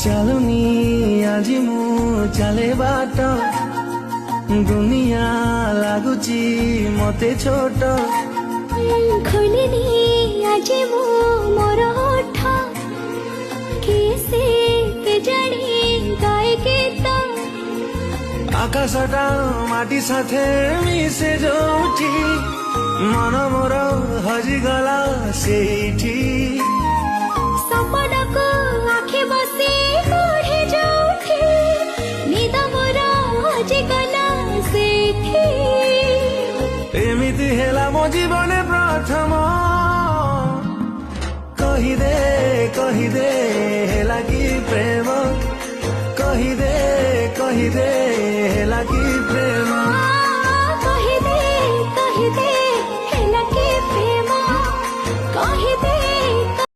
ଚାଲୁନି ଆଜି ମୁଁ ଚାଲେ ବାଟ ଦୁନିଆ ଲାଗୁଛି ମତେ ଛୋଟ ଖୋଲିନି ଆଜି ମୁଁ ମୋର ଓଠ କିସେ କେଜାଣି ଗାଏ ଗୀତ ଆକାଶଟା ମାଟି ସାଥେ ମିଶେ ଯୋଉଠି ମନ ମୋର ହଜିଗଲା ସେଇଠି ସପନକୁ ଆଖି ବସି ପଢ଼େ ଯୋଉଠି ନିଦ ମୋର ହଜିଗଲା ସେଇଠି ଏମିତି ହେଲା ମୋ ଜୀବନେ ପ୍ରଥମ କହିଦେ ହେଲା କି ପ୍ରେମ କହିଦେ